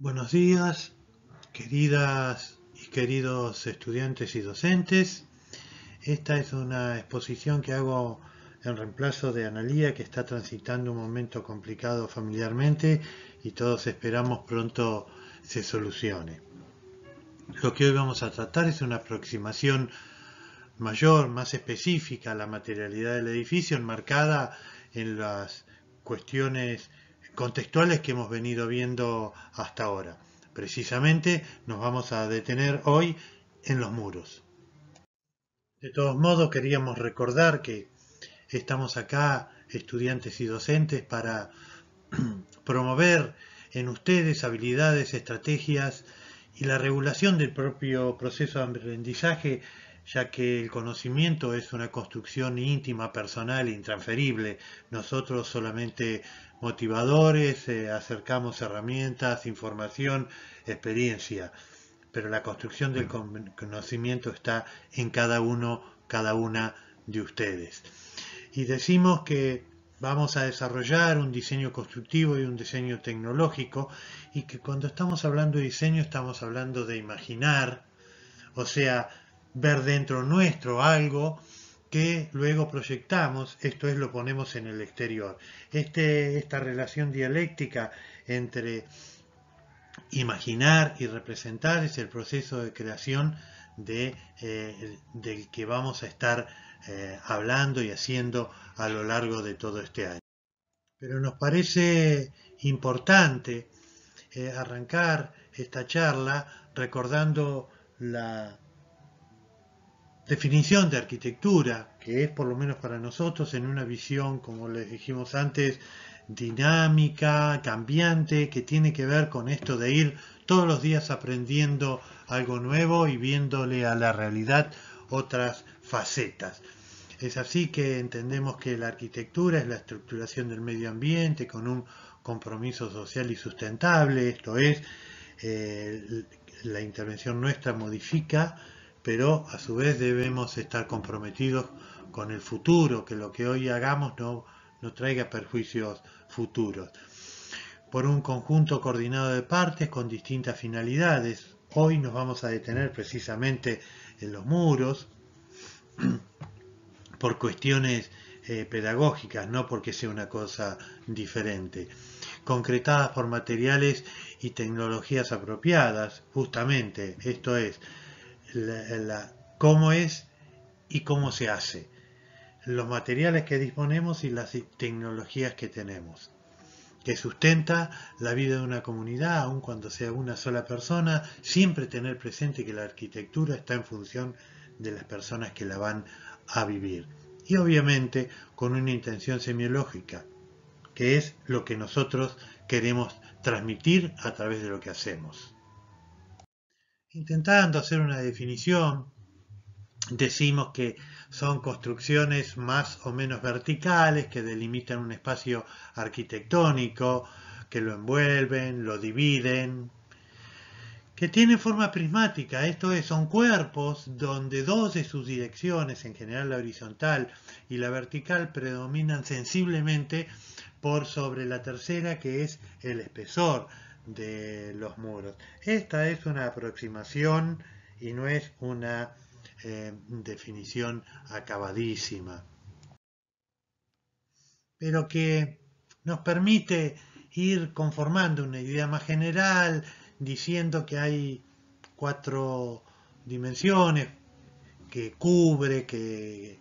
Buenos días, queridas y queridos estudiantes y docentes. Esta es una exposición que hago en reemplazo de Analía, que está transitando un momento complicado familiarmente y todos esperamos pronto se solucione. Lo que hoy vamos a tratar es una aproximación mayor, más específica a la materialidad del edificio, enmarcada en las cuestiones contextuales que hemos venido viendo hasta ahora. Precisamente nos vamos a detener hoy en los muros. De todos modos, queríamos recordar que estamos acá, estudiantes y docentes, para promover en ustedes habilidades, estrategias y la regulación del propio proceso de aprendizaje, ya que el conocimiento es una construcción íntima, personal e intransferible. Nosotros solamente motivadores, acercamos herramientas, información, experiencia, pero la construcción del conocimiento está en cada uno, cada una de ustedes. Y decimos que vamos a desarrollar un diseño constructivo y un diseño tecnológico, y que cuando estamos hablando de diseño estamos hablando de imaginar, o sea, ver dentro nuestro algo que luego proyectamos, esto es, lo ponemos en el exterior. Esta relación dialéctica entre imaginar y representar es el proceso de creación del que vamos a estar hablando y haciendo a lo largo de todo este año. Pero nos parece importante arrancar esta charla recordando la definición de arquitectura, que es, por lo menos para nosotros, en una visión, como les dijimos antes, dinámica, cambiante, que tiene que ver con esto de ir todos los días aprendiendo algo nuevo y viéndole a la realidad otras facetas. Es así que entendemos que la arquitectura es la estructuración del medio ambiente con un compromiso social y sustentable, esto es, la intervención nuestra modifica, pero a su vez debemos estar comprometidos con el futuro, que lo que hoy hagamos no traiga perjuicios futuros. Por un conjunto coordinado de partes con distintas finalidades. Hoy nos vamos a detener precisamente en los muros, por cuestiones pedagógicas, no porque sea una cosa diferente, concretadas por materiales y tecnologías apropiadas, justamente, esto es, cómo es y cómo se hace, los materiales que disponemos y las tecnologías que tenemos, que sustenta la vida de una comunidad, aun cuando sea una sola persona, siempre tener presente que la arquitectura está en función de las personas que la van a vivir. Y obviamente con una intención semiológica, que es lo que nosotros queremos transmitir a través de lo que hacemos. Intentando hacer una definición, decimos que son construcciones más o menos verticales que delimitan un espacio arquitectónico, que lo envuelven, lo dividen, que tienen forma prismática, esto es, son cuerpos donde dos de sus direcciones, en general la horizontal y la vertical, predominan sensiblemente por sobre la tercera, que es el espesor de los muros. Esta es una aproximación y no es una definición acabadísima, pero que nos permite ir conformando una idea más general, diciendo que hay 4 dimensiones que cubre, que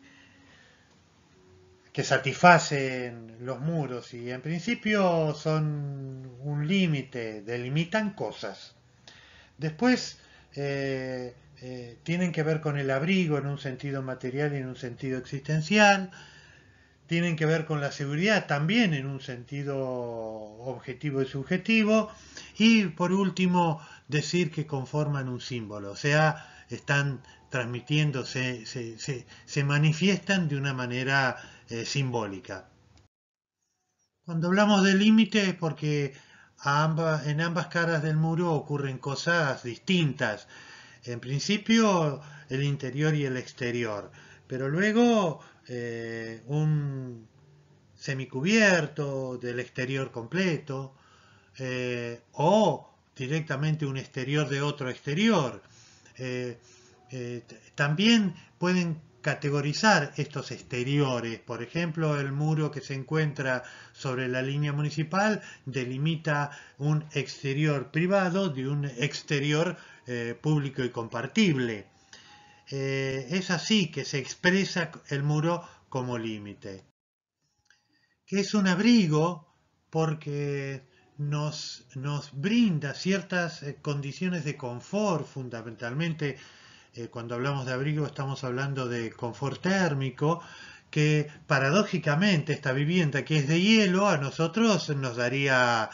satisfacen los muros, y en principio son un límite, delimitan cosas. Después tienen que ver con el abrigo en un sentido material y en un sentido existencial, tienen que ver con la seguridad también en un sentido objetivo y subjetivo, y por último decir que conforman un símbolo, o sea, están transmitiendo, se manifiestan de una manera simbólica. Cuando hablamos de límite es porque en ambas caras del muro ocurren cosas distintas. En principio el interior y el exterior, pero luego un semicubierto del exterior completo, o directamente un exterior de otro exterior. También pueden categorizar estos exteriores. Por ejemplo, el muro que se encuentra sobre la línea municipal delimita un exterior privado de un exterior público y compartible. Es así que se expresa el muro como límite. Que es un abrigo porque nos brinda ciertas condiciones de confort, fundamentalmente. Cuando hablamos de abrigo estamos hablando de confort térmico, que paradójicamente esta vivienda que es de hielo a nosotros nos daría,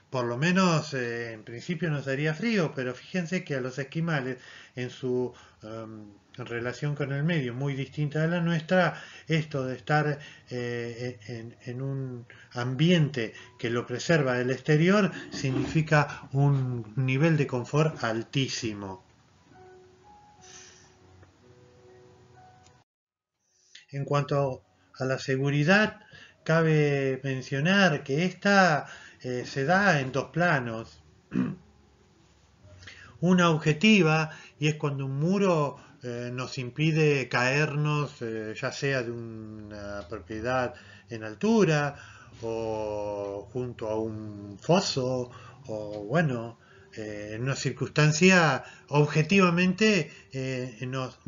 por lo menos en principio nos daría frío, pero fíjense que a los esquimales en su relación con el medio muy distinta de la nuestra, esto de estar en un ambiente que lo preserva del exterior significa un nivel de confort altísimo. En cuanto a la seguridad, cabe mencionar que esta se da en dos planos. Una objetiva, y es cuando un muro nos impide caernos, ya sea de una propiedad en altura o junto a un foso, o bueno, en una circunstancia objetivamente nos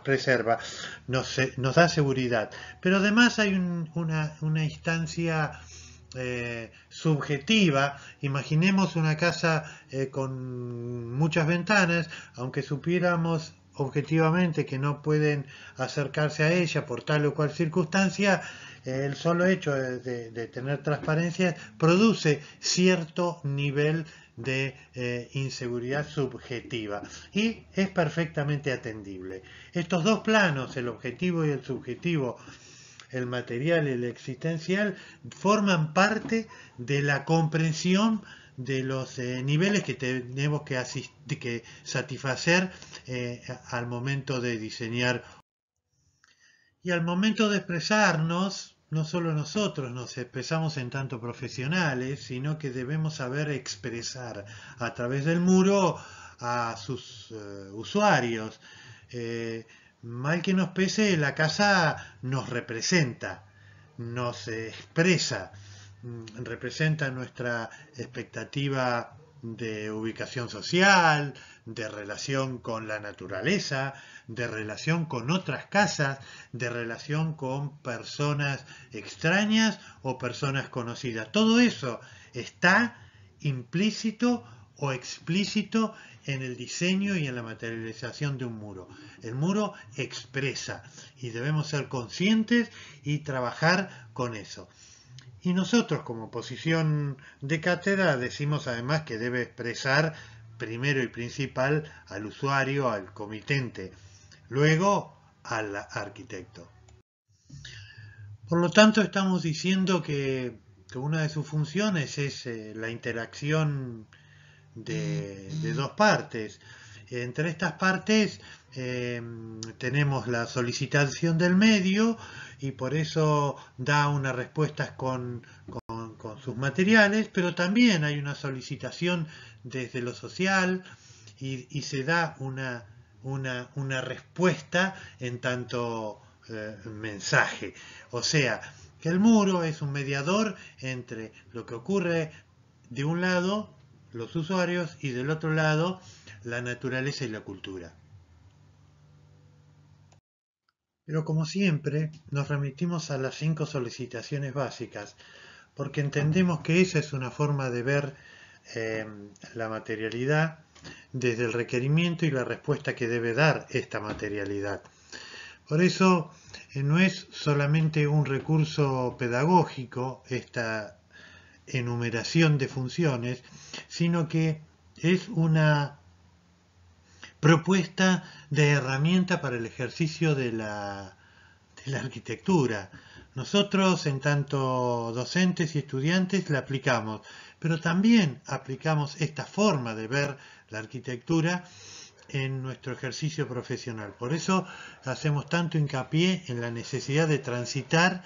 preserva, nos da seguridad. Pero además hay una instancia subjetiva. Imaginemos una casa con muchas ventanas, aunque supiéramos objetivamente que no pueden acercarse a ella por tal o cual circunstancia, el solo hecho de tener transparencia produce cierto nivel de inseguridad subjetiva y es perfectamente atendible. Estos dos planos, el objetivo y el subjetivo, el material y el existencial, forman parte de la comprensión de los niveles que tenemos que satisfacer al momento de diseñar. Y al momento de expresarnos, no solo nosotros nos expresamos en tanto profesionales, sino que debemos saber expresar a través del muro a sus usuarios. Mal que nos pese, la casa nos representa, nos expresa, representa nuestra expectativa de ubicación social, de relación con la naturaleza, de relación con otras casas, de relación con personas extrañas o personas conocidas. Todo eso está implícito o explícito en el diseño y en la materialización de un muro. El muro expresa y debemos ser conscientes y trabajar con eso. Y nosotros, como posición de cátedra, decimos además que debe expresar primero y principal al usuario, al comitente, luego al arquitecto. Por lo tanto, estamos diciendo que una de sus funciones es la interacción de dos partes. Entre estas partes tenemos la solicitación del medio y por eso da unas respuestas con sus materiales, pero también hay una solicitación desde lo social y se da una respuesta en tanto mensaje. O sea, que el muro es un mediador entre lo que ocurre de un lado, los usuarios, y del otro lado, la naturaleza y la cultura. Pero como siempre, nos remitimos a las 5 solicitaciones básicas, porque entendemos que esa es una forma de ver la materialidad desde el requerimiento y la respuesta que debe dar esta materialidad. Por eso no es solamente un recurso pedagógico esta enumeración de funciones, sino que es una propuesta de herramienta para el ejercicio de la arquitectura. Nosotros, en tanto docentes y estudiantes, la aplicamos, pero también aplicamos esta forma de ver la arquitectura en nuestro ejercicio profesional. Por eso hacemos tanto hincapié en la necesidad de transitar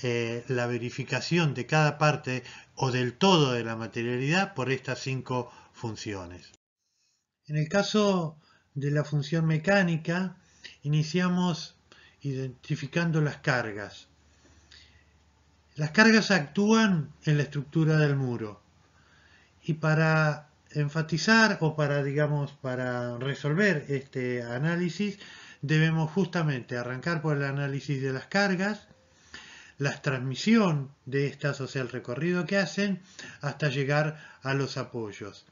la verificación de cada parte o del todo de la materialidad por estas 5 funciones. En el caso de la función mecánica, iniciamos identificando las cargas. Las cargas actúan en la estructura del muro y para enfatizar o para resolver este análisis debemos justamente arrancar por el análisis de las cargas, la transmisión de estas, o sea, el recorrido que hacen hasta llegar a los apoyos.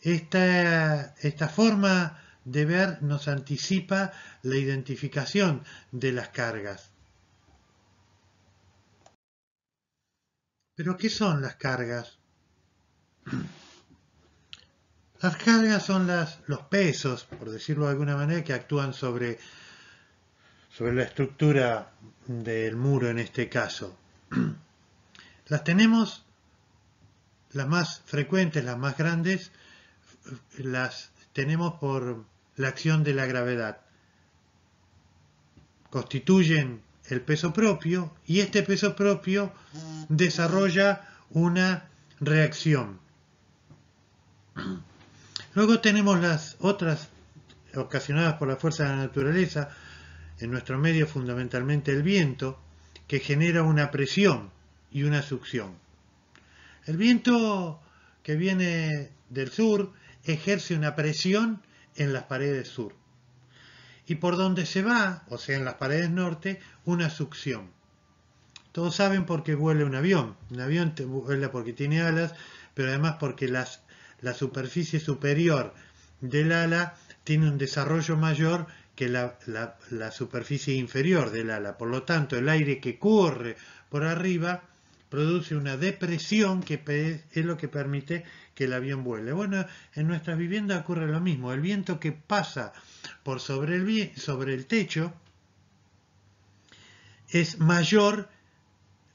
Esta forma de ver nos anticipa la identificación de las cargas. ¿Pero qué son las cargas? Las cargas son los pesos, por decirlo de alguna manera, que actúan sobre la estructura del muro en este caso. Las tenemos, las más frecuentes, las más grandes, las tenemos por la acción de la gravedad. Constituyen el peso propio y este peso propio desarrolla una reacción. Luego tenemos las otras ocasionadas por la fuerza de la naturaleza, en nuestro medio fundamentalmente el viento, que genera una presión y una succión. El viento que viene del sur ejerce una presión en las paredes sur. Y por donde se va, o sea en las paredes norte, una succión. Todos saben por qué vuela un avión. Un avión vuela porque tiene alas, pero además porque la superficie superior del ala tiene un desarrollo mayor que la superficie inferior del ala. Por lo tanto, el aire que corre por arriba produce una depresión que es lo que permite que el avión vuele. Bueno, en nuestras viviendas ocurre lo mismo. El viento que pasa por sobre el techo es mayor,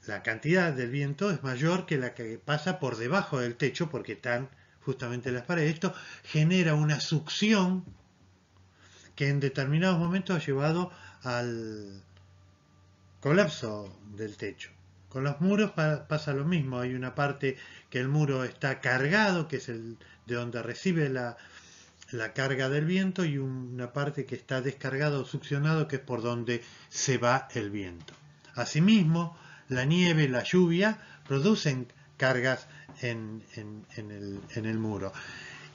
la cantidad del viento es mayor que la que pasa por debajo del techo porque están justamente las paredes. Esto genera una succión que en determinados momentos ha llevado al colapso del techo. Con los muros pasa lo mismo. Hay una parte que el muro está cargado, que es de donde recibe la carga del viento, y una parte que está descargado o succionado, que es por donde se va el viento. Asimismo, la nieve y la lluvia producen cargas en el muro.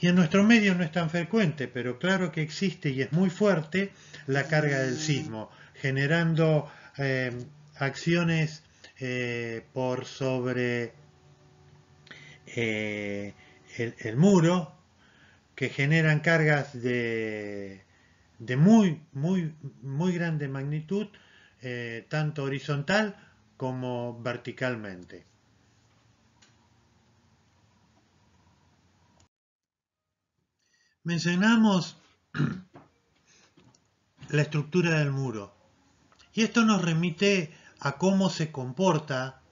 Y en nuestro medio no es tan frecuente, pero claro que existe y es muy fuerte la carga del sismo, generando acciones por sobre el muro, que generan cargas de muy grande magnitud, tanto horizontal como verticalmente. Mencionamos la estructura del muro y esto nos remite a cómo se comporta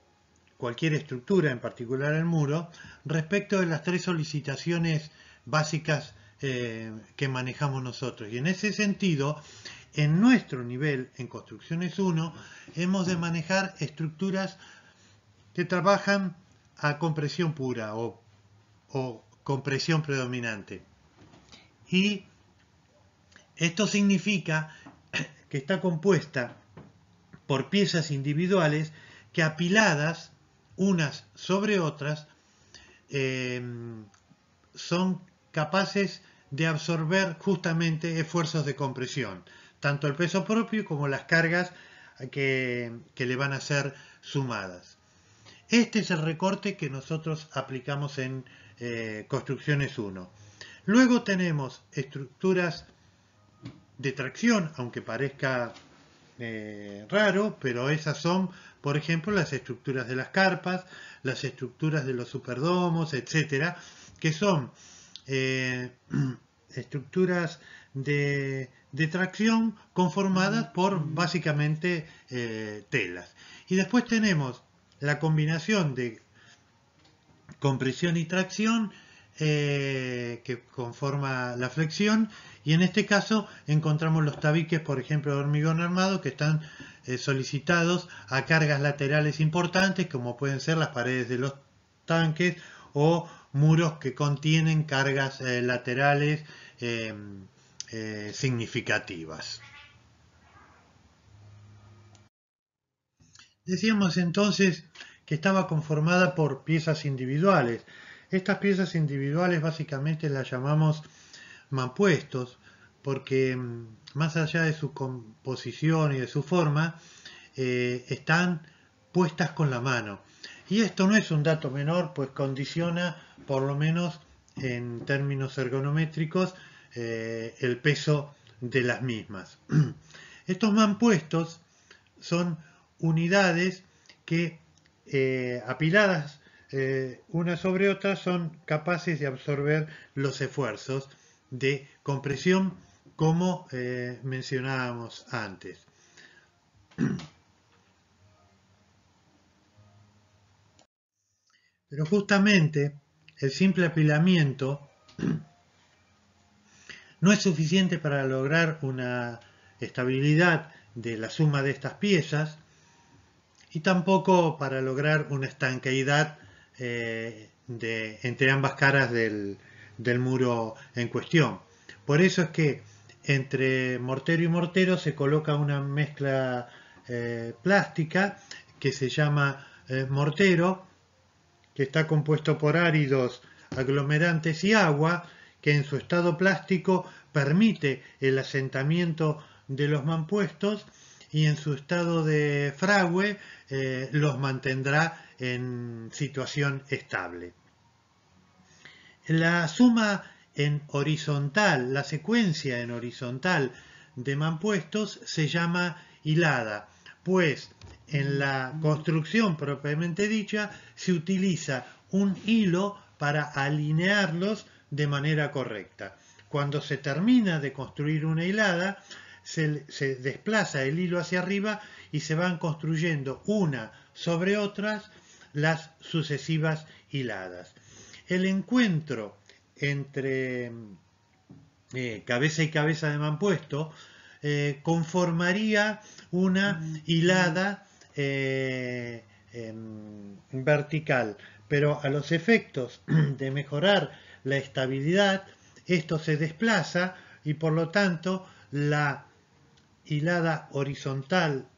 cualquier estructura, en particular el muro, respecto de las 3 solicitaciones básicas que manejamos nosotros. Y en ese sentido, en nuestro nivel, en Construcciones 1, hemos de manejar estructuras que trabajan a compresión pura o compresión predominante. Y esto significa que está compuesta por piezas individuales que, apiladas unas sobre otras, son capaces de absorber justamente esfuerzos de compresión, tanto el peso propio como las cargas que le van a ser sumadas. Este es el recorte que nosotros aplicamos en Construcciones 1. Luego tenemos estructuras de tracción, aunque parezca raro, pero esas son, por ejemplo, las estructuras de las carpas, las estructuras de los superdomos, etcétera, que son estructuras de tracción conformadas por básicamente telas. Y después tenemos la combinación de compresión y tracción que conforma la flexión, y en este caso encontramos los tabiques, por ejemplo, de hormigón armado, que están solicitados a cargas laterales importantes, como pueden ser las paredes de los tanques o muros que contienen cargas laterales significativas. Decíamos entonces que estaba conformada por piezas individuales. Estas piezas individuales básicamente las llamamos mampuestos porque más allá de su composición y de su forma, están puestas con la mano. Y esto no es un dato menor, pues condiciona, por lo menos en términos ergonométricos, el peso de las mismas. Estos mampuestos son unidades que apiladas una sobre otra son capaces de absorber los esfuerzos de compresión como mencionábamos antes. Pero justamente el simple apilamiento no es suficiente para lograr una estabilidad de la suma de estas piezas y tampoco para lograr una estanqueidad entre ambas caras del muro en cuestión. Por eso es que entre mortero y mortero se coloca una mezcla plástica que se llama mortero, que está compuesto por áridos, aglomerantes y agua, que en su estado plástico permite el asentamiento de los mampuestos y en su estado de fragüe los mantendrá en situación estable. La suma en horizontal, la secuencia en horizontal de mampuestos se llama hilada, pues en la construcción propiamente dicha se utiliza un hilo para alinearlos de manera correcta. Cuando se termina de construir una hilada, se desplaza el hilo hacia arriba y se van construyendo una sobre otras las sucesivas hiladas. El encuentro entre cabeza y cabeza de mampuesto conformaría una hilada vertical, pero a los efectos de mejorar la estabilidad, esto se desplaza y por lo tanto la hilada horizontal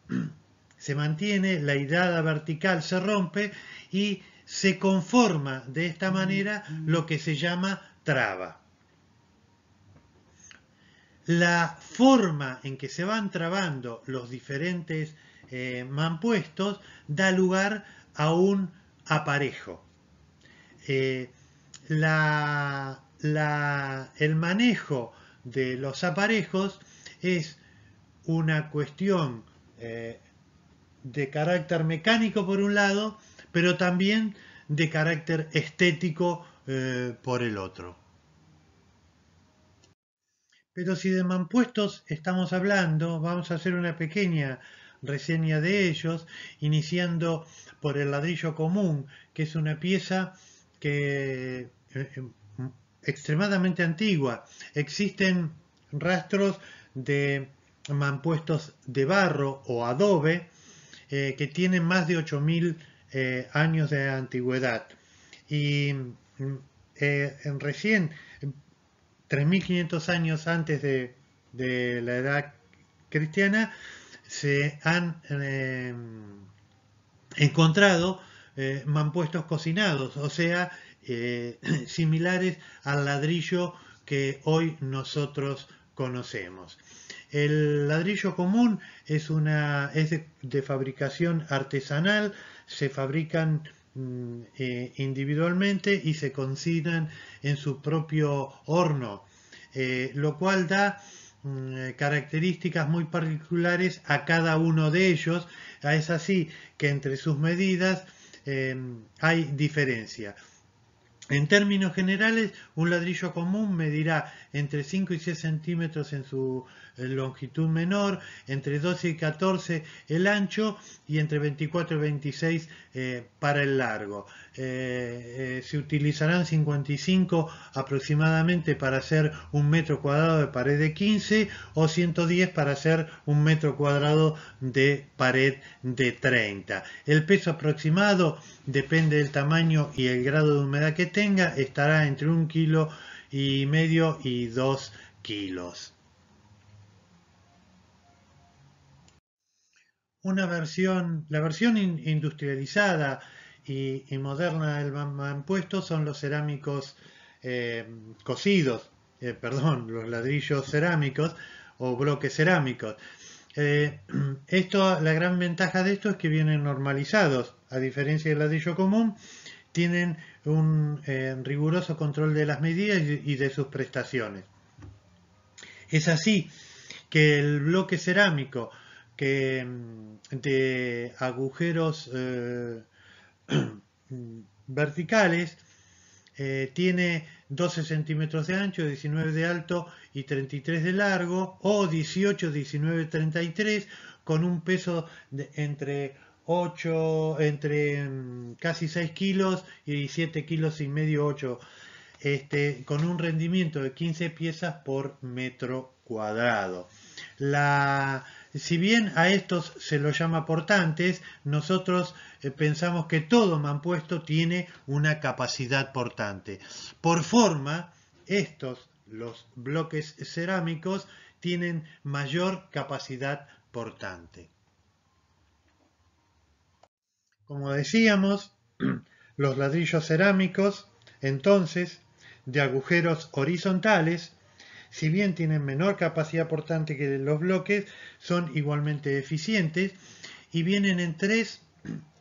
se mantiene, la hilada vertical se rompe y se conforma de esta manera lo que se llama traba. La forma en que se van trabando los diferentes mampuestos da lugar a un aparejo. El manejo de los aparejos es una cuestión de carácter mecánico por un lado, pero también de carácter estético por el otro. Pero si de mampuestos estamos hablando, vamos a hacer una pequeña reseña de ellos, iniciando por el ladrillo común, que es una pieza que extremadamente antigua. Existen rastros de mampuestos de barro o adobe que tienen más de 8.000 años de antigüedad. Y recién 3.500 años antes de la edad cristiana se han encontrado mampuestos cocinados, o sea, similares al ladrillo que hoy nosotros conocemos. El ladrillo común es de fabricación artesanal, se fabrican individualmente y se cocinan en su propio horno, lo cual da características muy particulares a cada uno de ellos. Es así que entre sus medidas hay diferencia. En términos generales, un ladrillo común medirá entre 5 y 6 centímetros en su longitud menor, entre 12 y 14 el ancho y entre 24 y 26 para el largo. Se utilizarán 55 aproximadamente para hacer un metro cuadrado de pared de 15 o 110 para hacer un metro cuadrado de pared de 30. El peso aproximado depende del tamaño y el grado de humedad que tenga, estará entre 1,5 kilos y 2 kilos. La versión industrializada y moderna del mampuesto son los cerámicos cocidos, los ladrillos cerámicos o bloques cerámicos. La gran ventaja de esto es que vienen normalizados, a diferencia del ladrillo común, tienen un riguroso control de las medidas y de sus prestaciones. Es así que el bloque cerámico de agujeros verticales tiene 12 centímetros de ancho, 19 de alto y 33 de largo, o 18, 19, 33, con un peso entre casi 6 kilos y 7 kilos y medio, 8, con un rendimiento de 15 piezas por metro cuadrado. Si bien a estos se los llama portantes, nosotros pensamos que todo mampuesto tiene una capacidad portante. Por forma, los bloques cerámicos, tienen mayor capacidad portante. Como decíamos, los ladrillos cerámicos, entonces, de agujeros horizontales, si bien tienen menor capacidad portante que los bloques, son igualmente eficientes y vienen en 3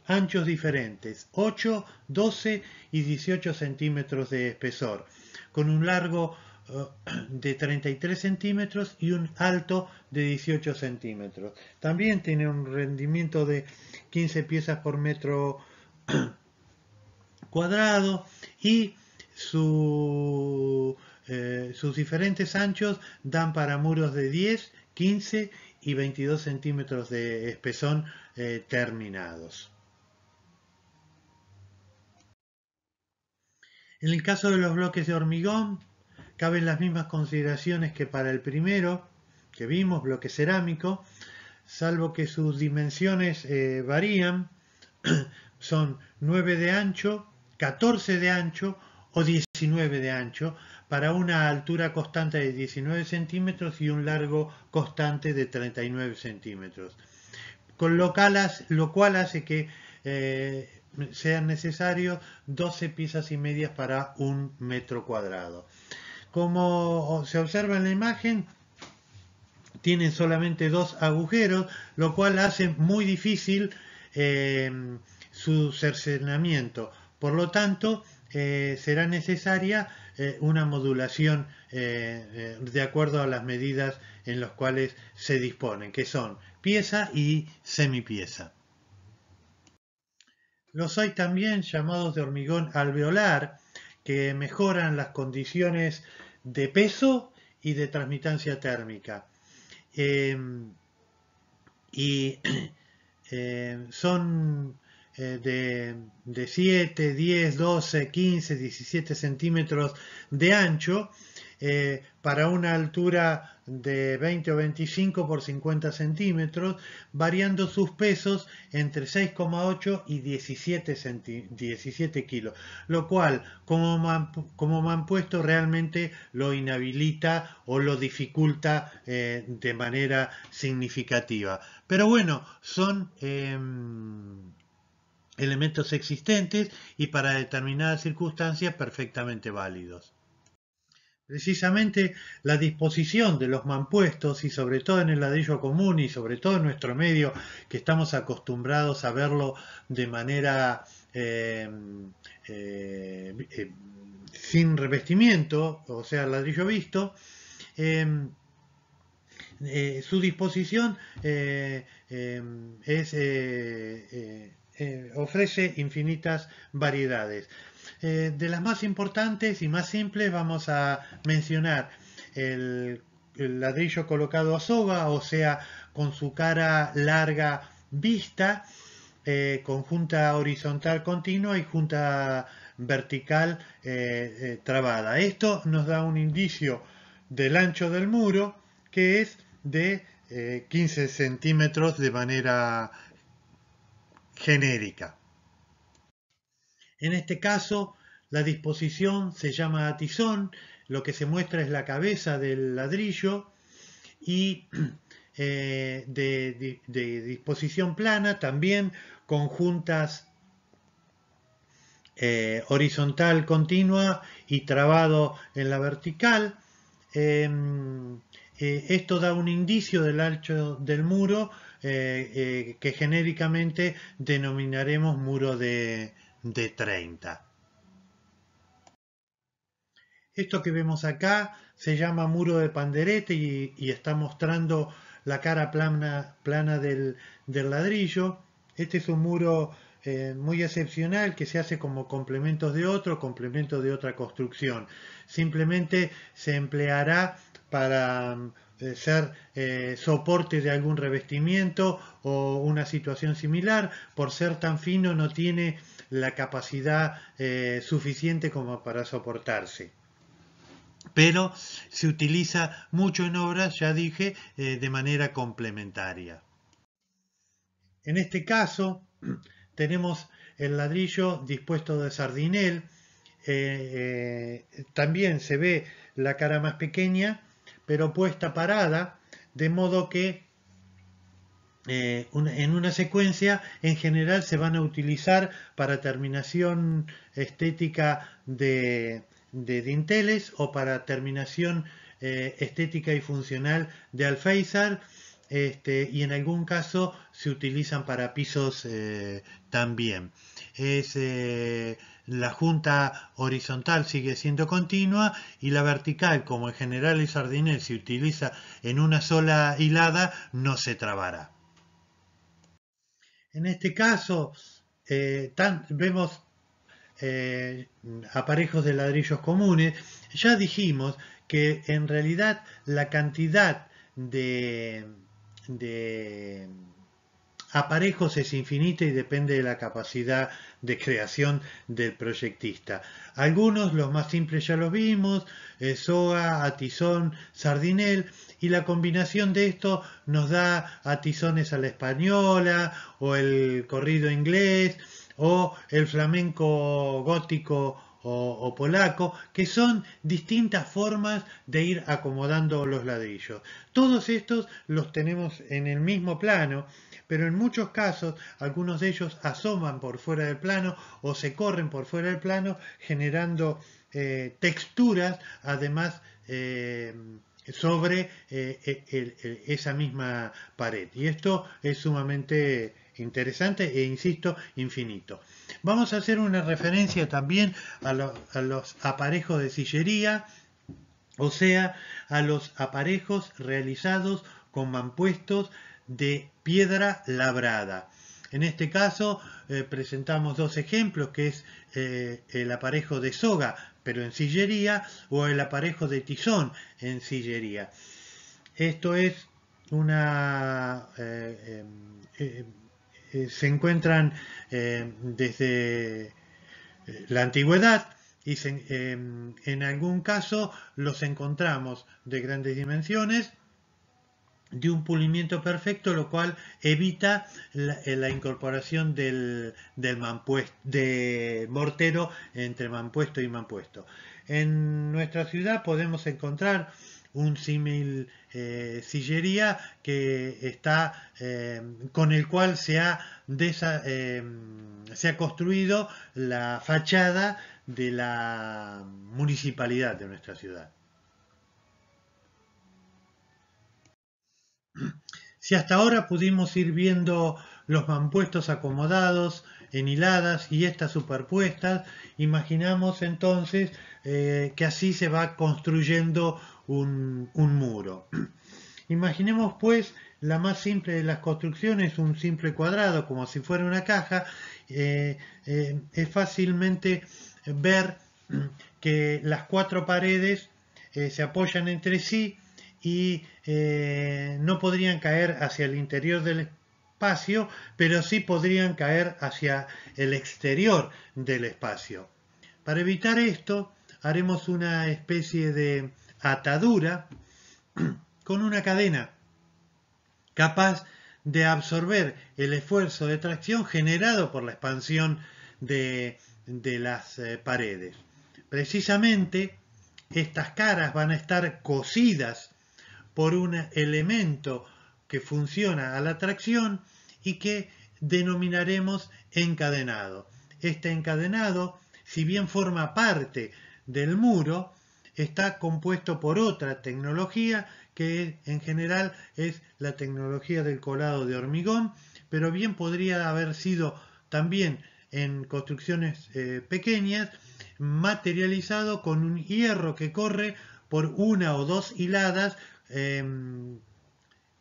anchos diferentes, 8, 12 y 18 centímetros de espesor, con un largo de 33 centímetros y un alto de 18 centímetros. También tiene un rendimiento de 15 piezas por metro cuadrado y sus diferentes anchos dan para muros de 10, 15 y 22 centímetros de espesor terminados. En el caso de los bloques de hormigón, caben las mismas consideraciones que para el primero que vimos, bloque cerámico, salvo que sus dimensiones varían, son 9 de ancho, 14 de ancho o 19 de ancho, para una altura constante de 19 centímetros y un largo constante de 39 centímetros. Con lo cual hace que sean necesarios 12 piezas y medias para un metro cuadrado. Como se observa en la imagen, tienen solamente 2 agujeros, lo cual hace muy difícil su cercenamiento. Por lo tanto, será necesaria una modulación de acuerdo a las medidas en las cuales se disponen, que son pieza y semipieza. Los hay también llamados de hormigón alveolar, que mejoran las condiciones de peso y de transmitancia térmica. Son de 7, 10, 12, 15, 17 centímetros de ancho, para una altura de 20 o 25 por 50 centímetros, variando sus pesos entre 6,8 y 17 kilos, lo cual como mampuesto realmente lo inhabilita o lo dificulta de manera significativa. Pero bueno, son elementos existentes y para determinadas circunstancias perfectamente válidos. Precisamente la disposición de los mampuestos, y sobre todo en el ladrillo común y sobre todo en nuestro medio, que estamos acostumbrados a verlo de manera sin revestimiento, o sea, ladrillo visto, su disposición es ofrece infinitas variedades. De las más importantes y más simples vamos a mencionar el ladrillo colocado a soga, o sea, con su cara larga vista, con junta horizontal continua y junta vertical trabada. Esto nos da un indicio del ancho del muro, que es de 15 centímetros de manera genérica. En este caso, la disposición se llama atizón, lo que se muestra es la cabeza del ladrillo, y de disposición plana, también con juntas horizontal continua y trabado en la vertical. Esto da un indicio del ancho del muro que genéricamente denominaremos muro de 30. Esto que vemos acá se llama muro de panderete y está mostrando la cara plana del ladrillo. Este es un muro muy excepcional que se hace como complementos de otra construcción. Simplemente se empleará para ser soporte de algún revestimiento o una situación similar. Por ser tan fino no tiene la capacidad suficiente como para soportarse. Pero se utiliza mucho en obras, ya dije, de manera complementaria. En este caso tenemos el ladrillo dispuesto de sardinel. También se ve la cara más pequeña, pero puesta parada, de modo que en una secuencia en general se van a utilizar para terminación estética de dinteles o para terminación estética y funcional de alféizar, y en algún caso se utilizan para pisos también. La junta horizontal sigue siendo continua y la vertical, como en general el sardinel se utiliza en una sola hilada, no se trabará. En este caso vemos aparejos de ladrillos comunes. Ya dijimos que en realidad la cantidad de aparejos es infinita y depende de la capacidad de creación del proyectista. Algunos, los más simples ya los vimos, soga, atizón, sardinel, y la combinación de esto nos da atizones a la española, o el corrido inglés, o el flamenco gótico o polaco, que son distintas formas de ir acomodando los ladrillos. Todos estos los tenemos en el mismo plano, pero en muchos casos algunos de ellos asoman por fuera del plano o se corren por fuera del plano, generando texturas, además, sobre esa misma pared. Y esto es sumamente interesante e, insisto, infinito. Vamos a hacer una referencia también a los aparejos de sillería, o sea, a los aparejos realizados con mampuestos de piedra labrada. En este caso presentamos dos ejemplos, que es el aparejo de soga, pero en sillería, o el aparejo de tizón en sillería. Esto es una... se encuentran desde la antigüedad, y en algún caso los encontramos de grandes dimensiones, de un pulimiento perfecto, lo cual evita la incorporación del mortero entre mampuesto y mampuesto. En nuestra ciudad podemos encontrar un símil sillería que está con el cual se ha construido la fachada de la municipalidad de nuestra ciudad. Si hasta ahora pudimos ir viendo los mampuestos acomodados en hiladas y estas superpuestas, imaginamos entonces que así se va construyendo un muro. Imaginemos pues la más simple de las construcciones, un simple cuadrado, como si fuera una caja, es fácilmente ver que las cuatro paredes se apoyan entre sí y no podrían caer hacia el interior del espacio, pero sí podrían caer hacia el exterior del espacio. Para evitar esto, haremos una especie de atadura con una cadena capaz de absorber el esfuerzo de tracción generado por la expansión de las paredes. Precisamente estas caras van a estar cosidas por un elemento que funciona a la tracción y que denominaremos encadenado. Este encadenado, si bien forma parte del muro, está compuesto por otra tecnología que en general es la tecnología del colado de hormigón, pero bien podría haber sido también en construcciones pequeñas materializado con un hierro que corre por una o dos hiladas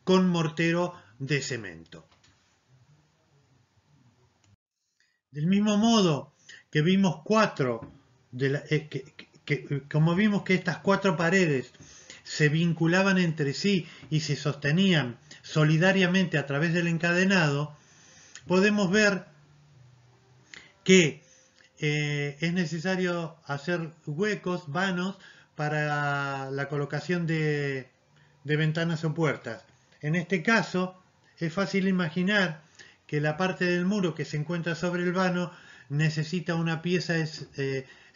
con mortero de cemento. Del mismo modo que vimos como vimos que estas cuatro paredes se vinculaban entre sí y se sostenían solidariamente a través del encadenado, podemos ver que es necesario hacer huecos, vanos, para la colocación de ventanas o puertas. En este caso, es fácil imaginar que la parte del muro que se encuentra sobre el vano necesita una pieza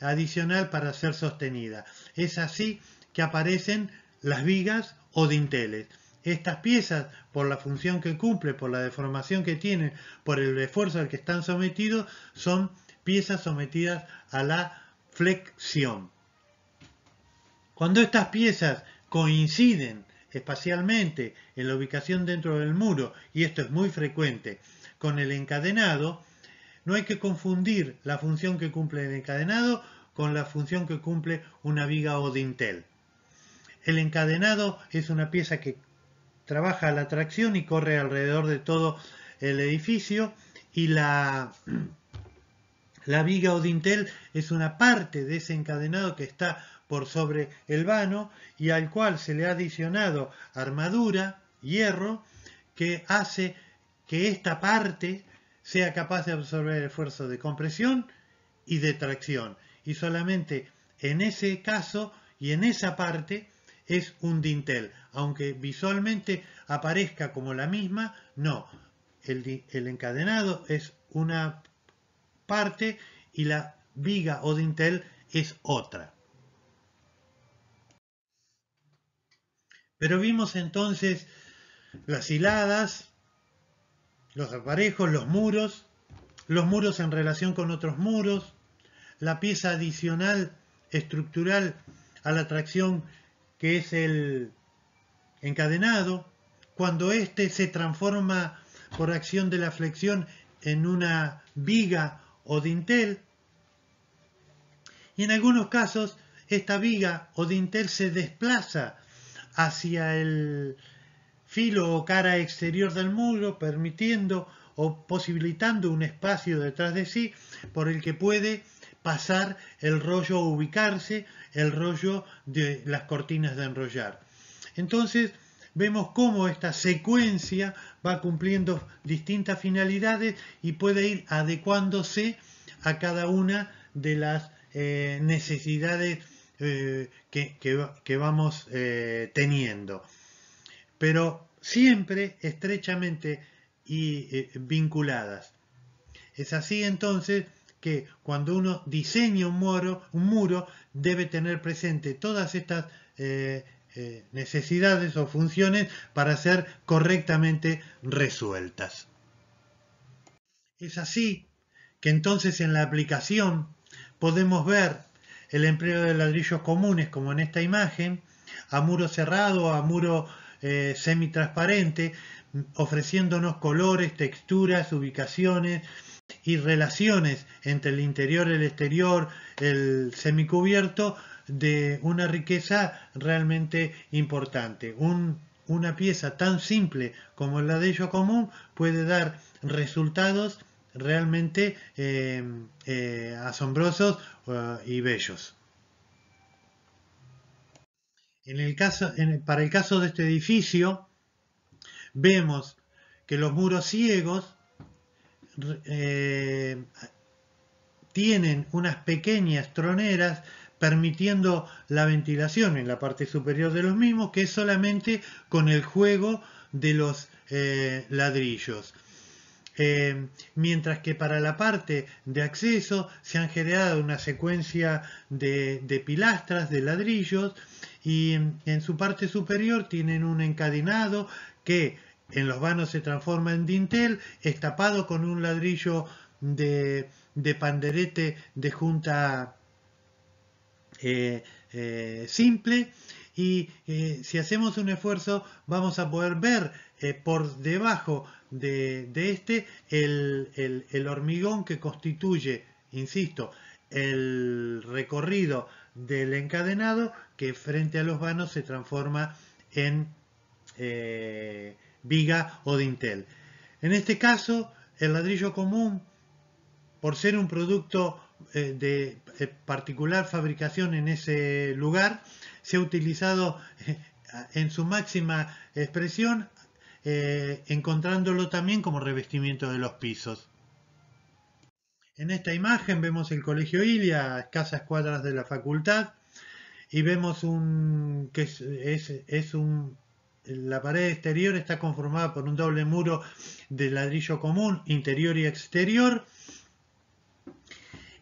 adicional para ser sostenida. Es así que aparecen las vigas o dinteles. Estas piezas, por la función que cumple, por la deformación que tienen, por el esfuerzo al que están sometidos, son piezas sometidas a la flexión. Cuando estas piezas coinciden espacialmente en la ubicación dentro del muro, y esto es muy frecuente con el encadenado, no hay que confundir la función que cumple el encadenado con la función que cumple una viga o dintel. El encadenado es una pieza que trabaja a la tracción y corre alrededor de todo el edificio, y la viga o dintel es una parte de ese encadenado que está por sobre el vano y al cual se le ha adicionado armadura, hierro, que hace que esta parte sea capaz de absorber el esfuerzo de compresión y de tracción. Y solamente en ese caso y en esa parte es un dintel. Aunque visualmente aparezca como la misma, no. El encadenado es una parte y la viga o dintel es otra. Pero vimos entonces las hiladas, los aparejos, los muros en relación con otros muros, la pieza adicional estructural a la tracción que es el encadenado, cuando éste se transforma por acción de la flexión en una viga o dintel, y en algunos casos esta viga o dintel se desplaza hacia el filo o cara exterior del muro, permitiendo o posibilitando un espacio detrás de sí por el que puede pasar el rollo o ubicarse el rollo de las cortinas de enrollar. Entonces vemos cómo esta secuencia va cumpliendo distintas finalidades y puede ir adecuándose a cada una de las necesidades que vamos teniendo, pero siempre estrechamente vinculadas. Es así entonces que cuando uno diseña un muro debe tener presente todas estas necesidades o funciones para ser correctamente resueltas. Es así que entonces en la aplicación podemos ver el empleo de ladrillos comunes, como en esta imagen, a muro cerrado, a muro semitransparente, ofreciéndonos colores, texturas, ubicaciones y relaciones entre el interior, el exterior, el semicubierto, de una riqueza realmente importante. Un una pieza tan simple como el ladrillo común puede dar resultados realmente asombrosos y bellos. Para el caso de este edificio, vemos que los muros ciegos tienen unas pequeñas troneras permitiendo la ventilación en la parte superior de los mismos, que es solamente con el juego de los ladrillos. Mientras que para la parte de acceso se han generado una secuencia de pilastras de ladrillos y en su parte superior tienen un encadenado que en los vanos se transforma en dintel, es tapado con un ladrillo de panderete de junta simple, y si hacemos un esfuerzo vamos a poder ver por debajo de este el hormigón que constituye, insisto, el recorrido del encadenado, que frente a los vanos se transforma en viga o dintel. En este caso, el ladrillo común, por ser un producto de particular fabricación en ese lugar, se ha utilizado en su máxima expresión, encontrándolo también como revestimiento de los pisos. En esta imagen vemos el Colegio Ilia, a escasas cuadras de la facultad, y vemos la pared exterior está conformada por un doble muro de ladrillo común, interior y exterior.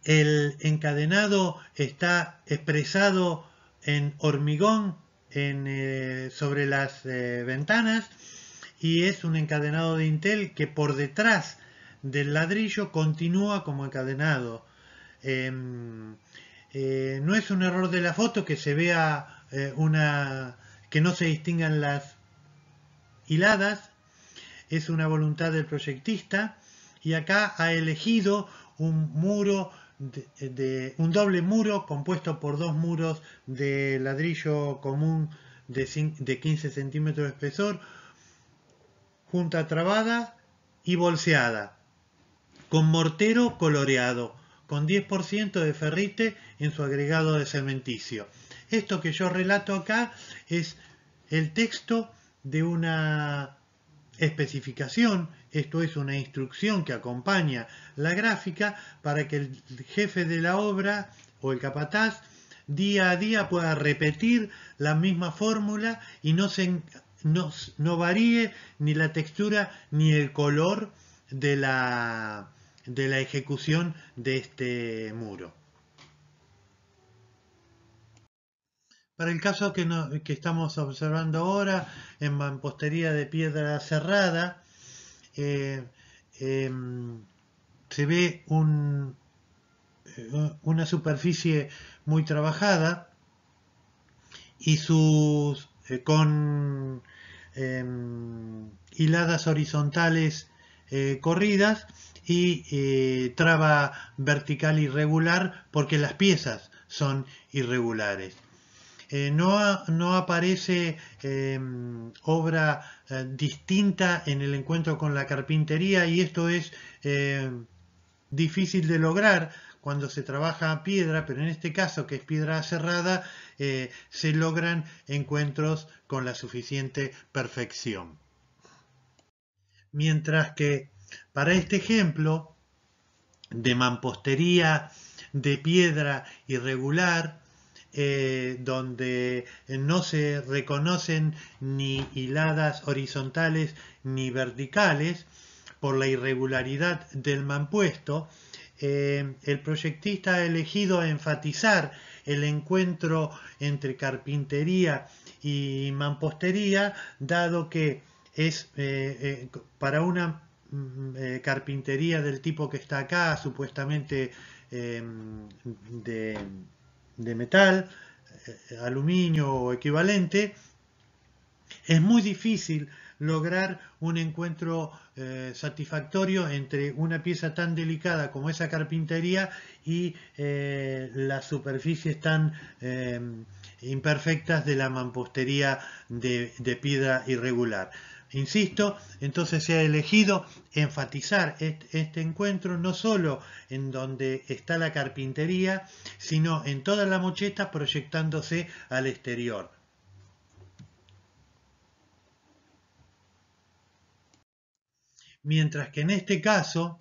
El encadenado está expresado en hormigón sobre las ventanas, y es un encadenado de dintel que por detrás del ladrillo continúa como encadenado. No es un error de la foto que se vea que no se distingan las hiladas, es una voluntad del proyectista, y acá ha elegido un muro un doble muro compuesto por dos muros de ladrillo común de 15 centímetros de espesor, junta trabada y bolseada, con mortero coloreado, con 10% de ferrite en su agregado de cementicio. Esto que yo relato acá es el texto de una especificación, esto es una instrucción que acompaña la gráfica para que el jefe de la obra o el capataz día a día pueda repetir la misma fórmula y no varíe ni la textura ni el color de la ejecución de este muro. Para el caso que estamos observando ahora, en mampostería de piedra cerrada, se ve una superficie muy trabajada y con hiladas horizontales corridas y traba vertical irregular, porque las piezas son irregulares. No aparece obra distinta en el encuentro con la carpintería, y esto es difícil de lograr cuando se trabaja a piedra, pero en este caso, que es piedra cerrada, se logran encuentros con la suficiente perfección. Mientras que para este ejemplo de mampostería de piedra irregular, donde no se reconocen ni hiladas horizontales ni verticales por la irregularidad del mampuesto, el proyectista ha elegido enfatizar el encuentro entre carpintería y mampostería, dado que es para una carpintería del tipo que está acá, supuestamente de metal, aluminio o equivalente, es muy difícil lograr un encuentro satisfactorio entre una pieza tan delicada como esa carpintería y las superficies tan imperfectas de la mampostería de piedra irregular. Insisto, entonces se ha elegido enfatizar este encuentro no solo en donde está la carpintería, sino en toda la mocheta proyectándose al exterior. Mientras que en este caso,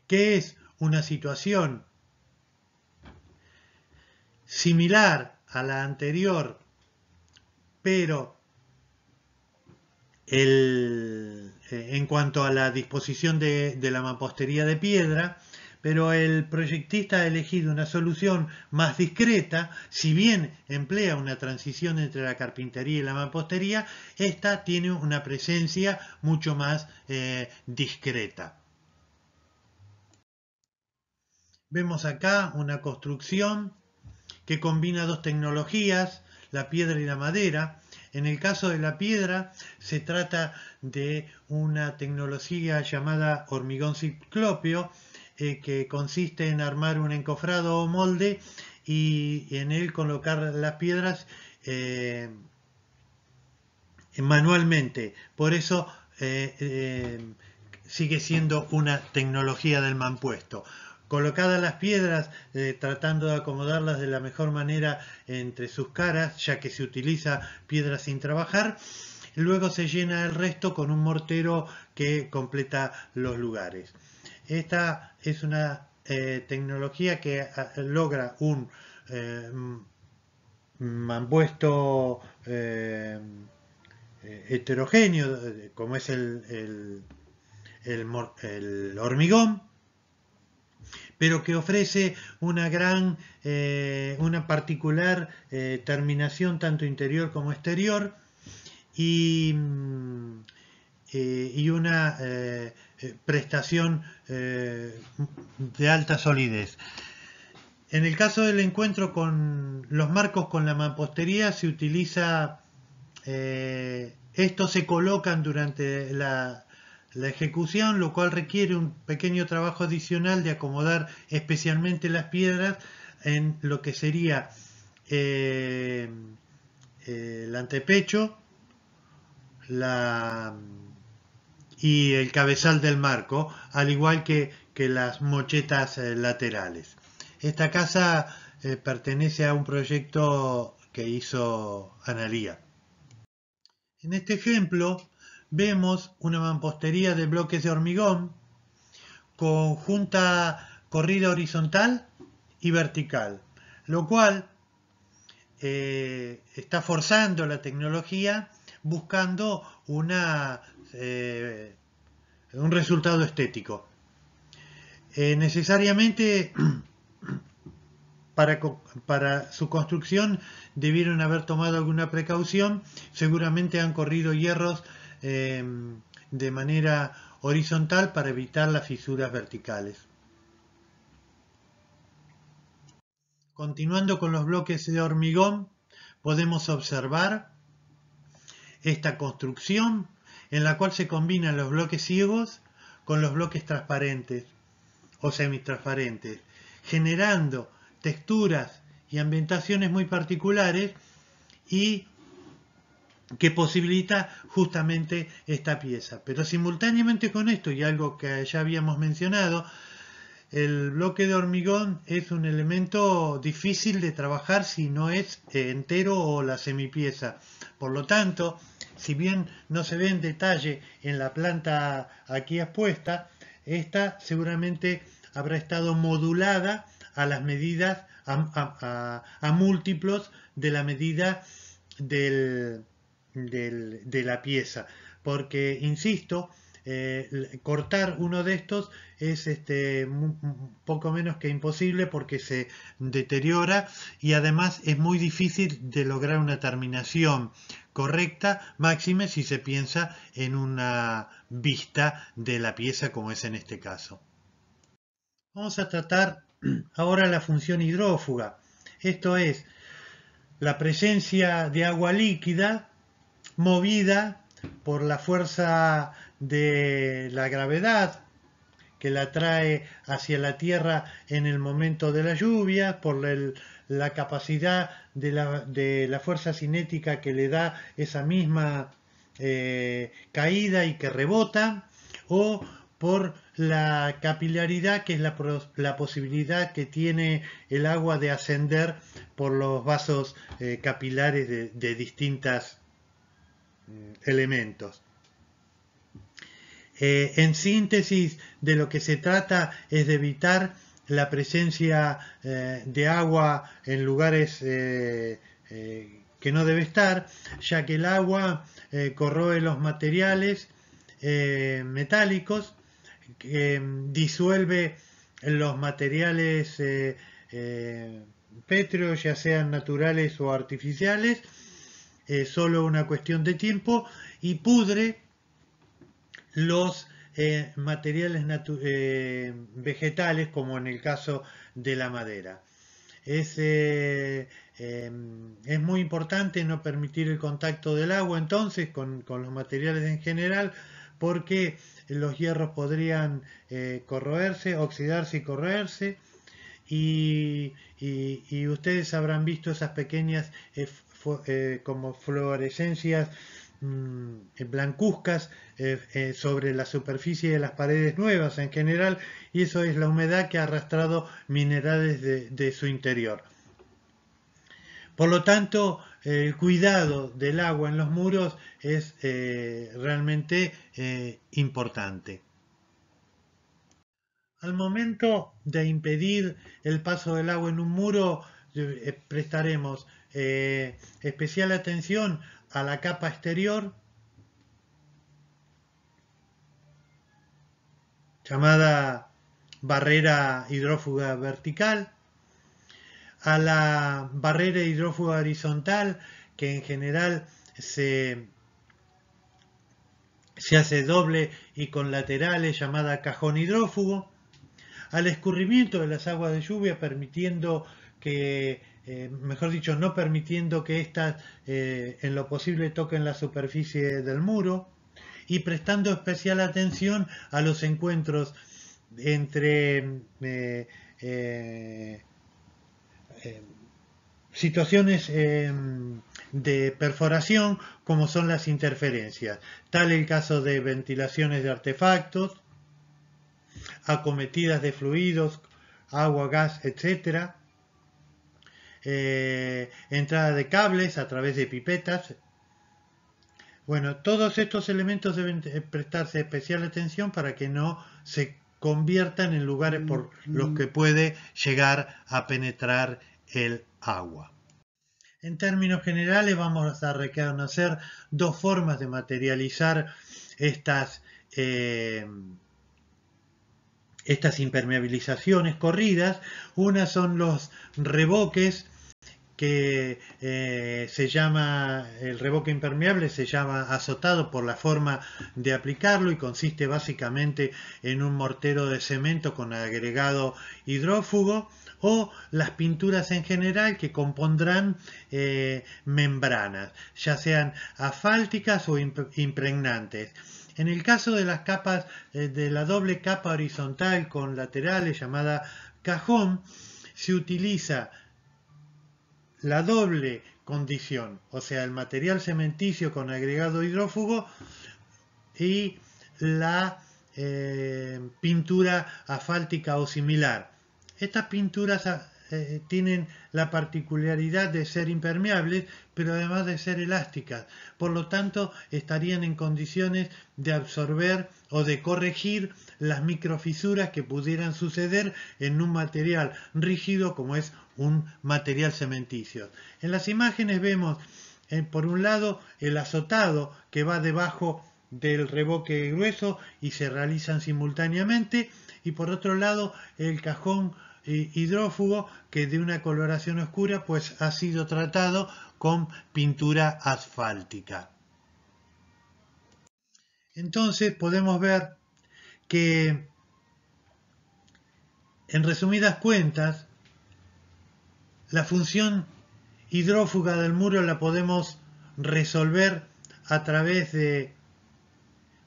que es una situación similar a la anterior, pero en cuanto a la disposición de la mampostería de piedra, pero el proyectista ha elegido una solución más discreta. Si bien emplea una transición entre la carpintería y la mampostería, esta tiene una presencia mucho más discreta. Vemos acá una construcción que combina dos tecnologías, la piedra y la madera. En el caso de la piedra se trata de una tecnología llamada hormigón ciclópeo, que consiste en armar un encofrado o molde y en él colocar las piedras manualmente. Por eso sigue siendo una tecnología del mampuesto. Colocadas las piedras, tratando de acomodarlas de la mejor manera entre sus caras, ya que se utiliza piedra sin trabajar, luego se llena el resto con un mortero que completa los lugares. Esta es una tecnología que logra un mampuesto heterogéneo, como es el hormigón, pero que ofrece una particular terminación tanto interior como exterior y una prestación de alta solidez. En el caso del encuentro con los marcos con la mampostería se utiliza, estos se colocan durante la ejecución, lo cual requiere un pequeño trabajo adicional de acomodar especialmente las piedras en lo que sería el antepecho y el cabezal del marco, al igual que las mochetas laterales. Esta casa pertenece a un proyecto que hizo Analía. En este ejemplo vemos una mampostería de bloques de hormigón con junta corrida horizontal y vertical, lo cual está forzando la tecnología buscando un resultado estético. Necesariamente para su construcción debieron haber tomado alguna precaución. Seguramente han corrido hierros de manera horizontal para evitar las fisuras verticales. Continuando con los bloques de hormigón, podemos observar esta construcción en la cual se combinan los bloques ciegos con los bloques transparentes o semitransparentes, generando texturas y ambientaciones muy particulares y que posibilita justamente esta pieza. Pero simultáneamente con esto, y algo que ya habíamos mencionado, el bloque de hormigón es un elemento difícil de trabajar si no es entero o la semipieza. Por lo tanto, si bien no se ve en detalle en la planta aquí expuesta, esta seguramente habrá estado modulada a las medidas, a múltiplos de la medida de la pieza. Porque, insisto, cortar uno de estos es poco menos que imposible porque se deteriora y además es muy difícil de lograr una terminación correcta, máxime si se piensa en una vista de la pieza como es en este caso. Vamos a tratar ahora la función hidrófuga, esto es la presencia de agua líquida movida por la fuerza de la gravedad que la trae hacia la tierra en el momento de la lluvia, por la capacidad de la fuerza cinética que le da esa misma caída y que rebota, o por la capilaridad, que es la posibilidad que tiene el agua de ascender por los vasos capilares de distintos elementos. En síntesis, de lo que se trata es de evitar la presencia de agua en lugares que no debe estar, ya que el agua corroe los materiales metálicos, disuelve los materiales pétreos, ya sean naturales o artificiales, solo una cuestión de tiempo, y pudre los materiales vegetales, como en el caso de la madera. Es muy importante no permitir el contacto del agua entonces con los materiales en general, porque los hierros podrían corroerse, oxidarse y corroerse, y ustedes habrán visto esas pequeñas como fluorescencias blancuzcas sobre la superficie de las paredes nuevas en general, y eso es la humedad que ha arrastrado minerales de su interior. Por lo tanto, el cuidado del agua en los muros es realmente importante. Al momento de impedir el paso del agua en un muro, prestaremos especial atención a la capa exterior, llamada barrera hidrófuga vertical, a la barrera hidrófuga horizontal, que en general se hace doble y con laterales, llamada cajón hidrófugo, al escurrimiento de las aguas de lluvia, permitiendo que, mejor dicho, no permitiendo que éstas en lo posible toquen la superficie del muro, y prestando especial atención a los encuentros entre situaciones de perforación, como son las interferencias, tal el caso de ventilaciones de artefactos, acometidas de fluidos, agua, gas, etc., entrada de cables a través de pipetas. Bueno, todos estos elementos deben prestarse especial atención para que no se conviertan en lugares por los que puede llegar a penetrar el agua. En términos generales, vamos a reconocer dos formas de materializar estas impermeabilizaciones corridas. Una son los revoques, que se llama, el revoque impermeable se llama azotado por la forma de aplicarlo, y consiste básicamente en un mortero de cemento con agregado hidrófugo, o las pinturas en general, que compondrán membranas, ya sean asfálticas o impregnantes. En el caso de las capas, de la doble capa horizontal con laterales, llamada cajón, se utiliza la doble condición, o sea, el material cementicio con agregado hidrófugo y la pintura asfáltica o similar. Estas pinturas tienen la particularidad de ser impermeables, pero además de ser elásticas. Por lo tanto, estarían en condiciones de absorber o de corregir las microfisuras que pudieran suceder en un material rígido como es un material cementicio. En las imágenes vemos, por un lado, el azotado, que va debajo del revoque grueso y se realizan simultáneamente, y por otro lado el cajón hidrófugo, que de una coloración oscura pues ha sido tratado con pintura asfáltica. Entonces podemos ver que, en resumidas cuentas, la función hidrófuga del muro la podemos resolver a través de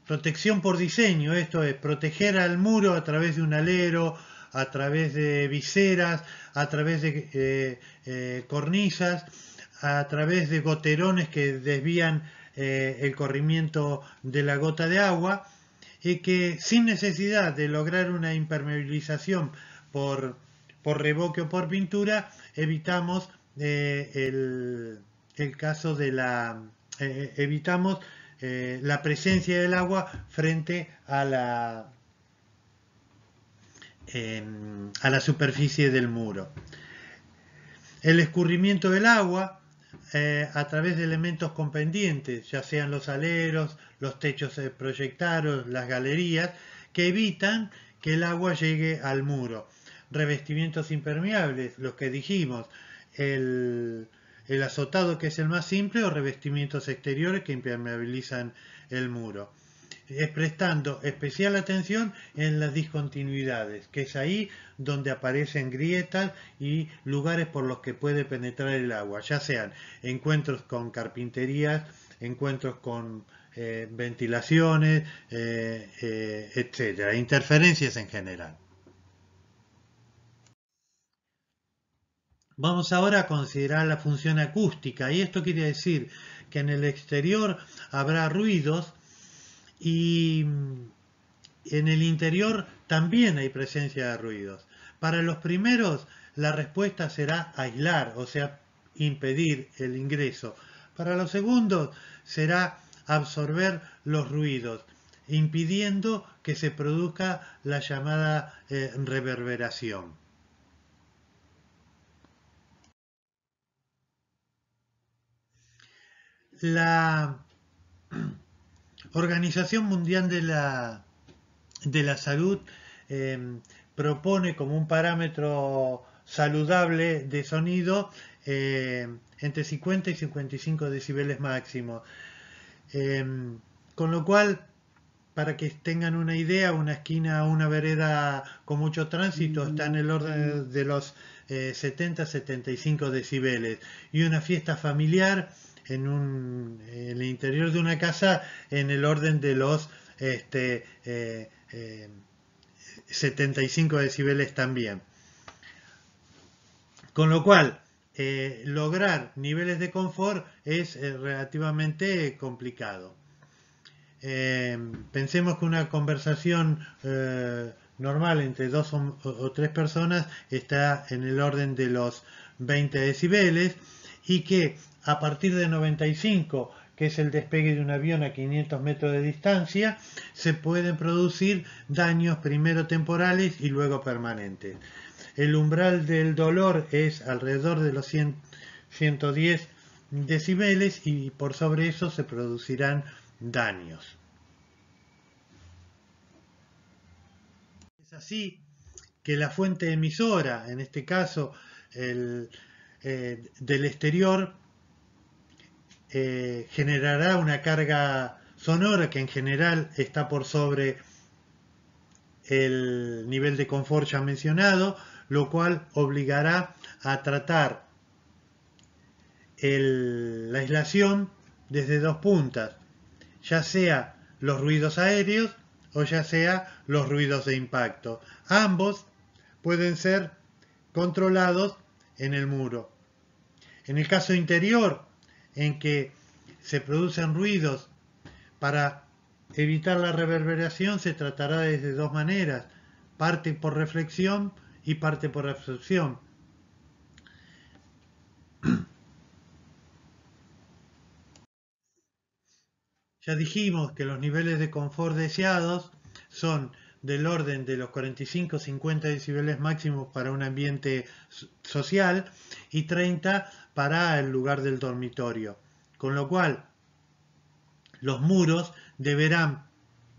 protección por diseño, esto es proteger al muro a través de un alero, a través de viseras, a través de cornisas, a través de goterones que desvían el corrimiento de la gota de agua, y que sin necesidad de lograr una impermeabilización por revoque o por pintura, evitamos el caso de evitamos la presencia del agua frente a la superficie del muro. El escurrimiento del agua a través de elementos con pendientes, ya sean los aleros, los techos proyectados, las galerías, que evitan que el agua llegue al muro. Revestimientos impermeables, los que dijimos, el azotado, que es el más simple, o revestimientos exteriores que impermeabilizan el muro. Prestando especial atención en las discontinuidades, que es ahí donde aparecen grietas y lugares por los que puede penetrar el agua, ya sean encuentros con carpinterías, encuentros con ventilaciones, etcétera, interferencias en general. Vamos ahora a considerar la función acústica, y esto quiere decir que en el exterior habrá ruidos y en el interior también hay presencia de ruidos. Para los primeros, la respuesta será aislar, o sea, impedir el ingreso. Para los segundos, será absorber los ruidos, impidiendo que se produzca la llamada reverberación. La Organización Mundial de la Salud propone como un parámetro saludable de sonido entre 50 y 55 decibeles máximo. Con lo cual, para que tengan una idea, una esquina, una vereda con mucho tránsito está en el orden de los 70-75 decibeles, y una fiesta familiar en el interior de una casa en el orden de los 75 decibeles también. Con lo cual, lograr niveles de confort es relativamente complicado. Pensemos que una conversación normal entre dos o tres personas está en el orden de los 20 decibeles, y que a partir de 95, que es el despegue de un avión a 500 metros de distancia, se pueden producir daños primero temporales y luego permanentes. El umbral del dolor es alrededor de los 110 decibeles, y por sobre eso se producirán daños. Es así que la fuente emisora, en este caso del exterior, generará una carga sonora que en general está por sobre el nivel de confort ya mencionado, lo cual obligará a tratar la aislación desde dos puntas, ya sea los ruidos aéreos o ya sea los ruidos de impacto. Ambos pueden ser controlados en el muro. En el caso interior, en que se producen ruidos, para evitar la reverberación se tratará de dos maneras: parte por reflexión y parte por absorción. Ya dijimos que los niveles de confort deseados son del orden de los 45-50 decibeles máximos para un ambiente social y 30 para el lugar del dormitorio. Con lo cual, los muros deberán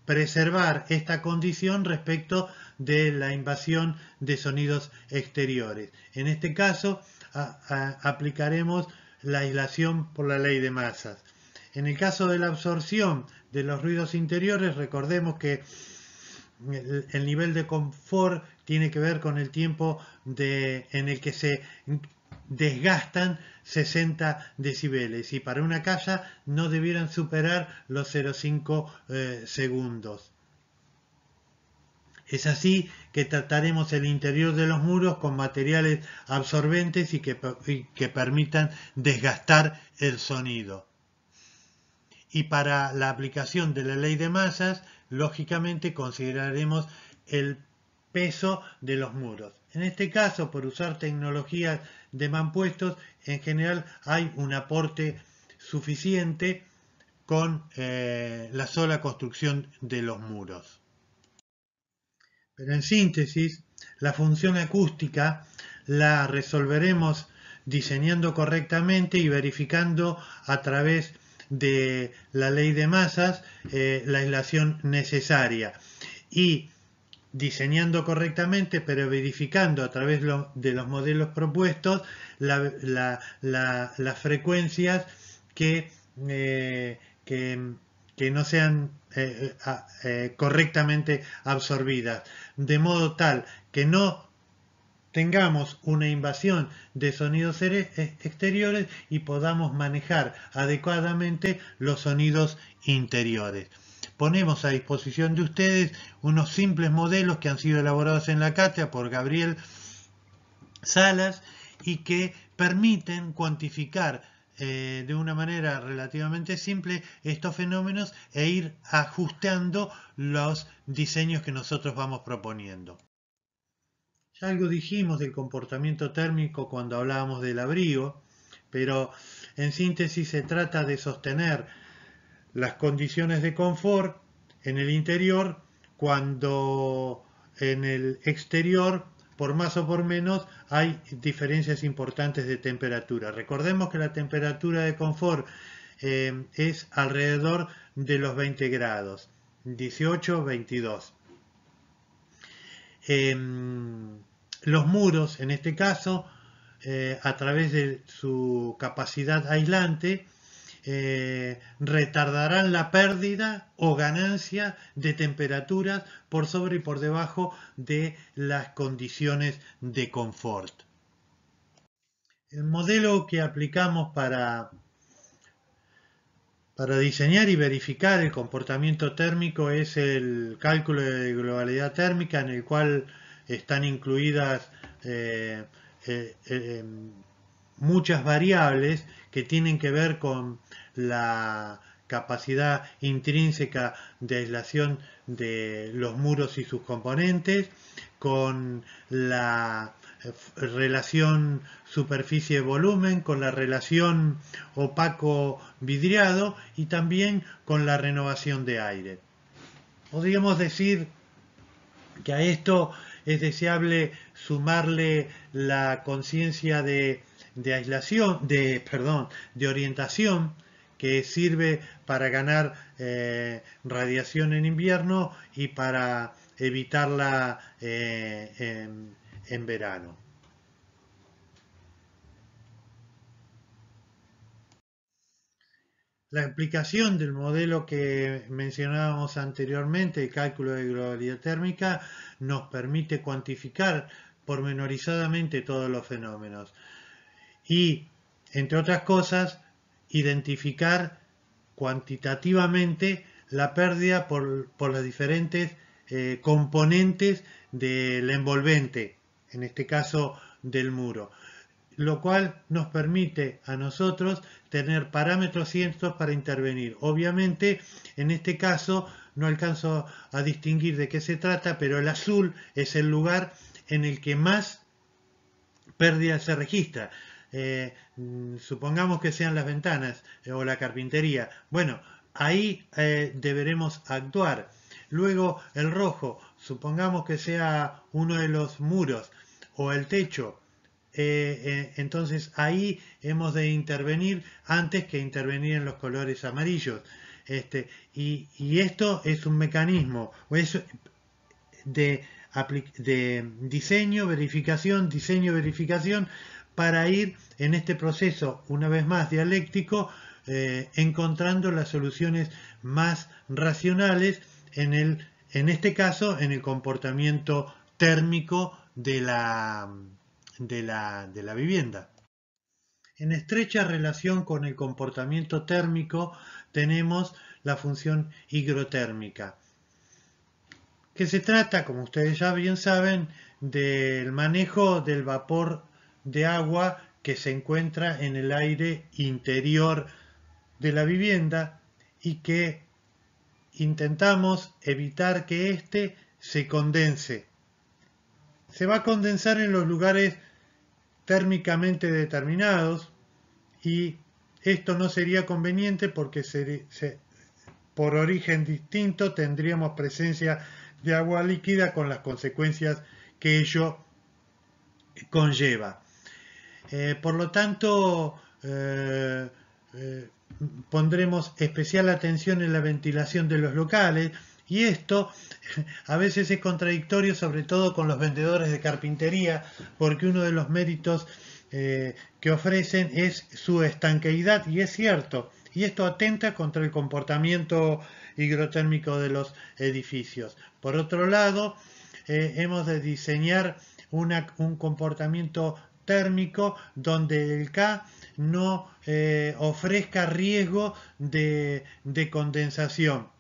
preservar esta condición respecto de la invasión de sonidos exteriores. En este caso, aplicaremos la aislación por la ley de masas. En el caso de la absorción de los ruidos interiores, recordemos que el nivel de confort tiene que ver con el tiempo en el que se desgastan 60 decibeles y para una casa no debieran superar los 0,5 segundos. Es así que trataremos el interior de los muros con materiales absorbentes y que permitan desgastar el sonido. Y para la aplicación de la ley de masas, lógicamente consideraremos el peso de los muros. En este caso, por usar tecnologías de mampuestos, en general hay un aporte suficiente con la sola construcción de los muros. Pero en síntesis, la función acústica la resolveremos diseñando correctamente y verificando a través de la ley de masas la aislación necesaria y diseñando correctamente pero verificando a través de los modelos propuestos las frecuencias que no sean correctamente absorbidas, de modo tal que no tengamos una invasión de sonidos exteriores y podamos manejar adecuadamente los sonidos interiores. Ponemos a disposición de ustedes unos simples modelos que han sido elaborados en la cátedra por Gabriel Salas y que permiten cuantificar de una manera relativamente simple estos fenómenos e ir ajustando los diseños que nosotros vamos proponiendo. Ya algo dijimos del comportamiento térmico cuando hablábamos del abrigo, pero en síntesis se trata de sostener las condiciones de confort en el interior cuando en el exterior, por más o por menos, hay diferencias importantes de temperatura. Recordemos que la temperatura de confort es alrededor de los 20 grados, 18, 22. Los muros, en este caso, a través de su capacidad aislante, retardarán la pérdida o ganancia de temperaturas por sobre y por debajo de las condiciones de confort. El modelo que aplicamos para diseñar y verificar el comportamiento térmico es el cálculo de globalidad térmica, en el cual están incluidas muchas variables que tienen que ver con la capacidad intrínseca de aislación de los muros y sus componentes, con la relación superficie-volumen, con la relación opaco-vidriado y también con la renovación de aire. Podríamos decir que a esto es deseable sumarle la conciencia de aislación, de orientación, que sirve para ganar radiación en invierno y para evitarla en verano. La aplicación del modelo que mencionábamos anteriormente, el cálculo de globalidad térmica, nos permite cuantificar pormenorizadamente todos los fenómenos y, entre otras cosas, identificar cuantitativamente la pérdida por las diferentes componentes del envolvente, en este caso del muro, lo cual nos permite a nosotros tener parámetros ciertos para intervenir. Obviamente, en este caso no alcanzo a distinguir de qué se trata, pero el azul es el lugar en el que más pérdida se registra. Supongamos que sean las ventanas o la carpintería. Bueno, ahí deberemos actuar. Luego el rojo, supongamos que sea uno de los muros o el techo. Entonces ahí hemos de intervenir antes que intervenir en los colores amarillos. Y esto es un mecanismo de diseño, verificación, para ir en este proceso, una vez más dialéctico, encontrando las soluciones más racionales en este caso, en el comportamiento térmico de la vivienda. En estrecha relación con el comportamiento térmico tenemos la función higrotérmica, que se trata, como ustedes ya bien saben, del manejo del vapor de agua que se encuentra en el aire interior de la vivienda y que intentamos evitar que éste se condense. Se va a condensar en los lugares térmicamente determinados y esto no sería conveniente porque por origen distinto tendríamos presencia de agua líquida con las consecuencias que ello conlleva. Por lo tanto, pondremos especial atención en la ventilación de los locales y esto a veces es contradictorio, sobre todo con los vendedores de carpintería, porque uno de los méritos que ofrecen es su estanqueidad, y es cierto, y esto atenta contra el comportamiento higrotérmico de los edificios. Por otro lado, hemos de diseñar un comportamiento térmico donde el K no ofrezca riesgo de condensación.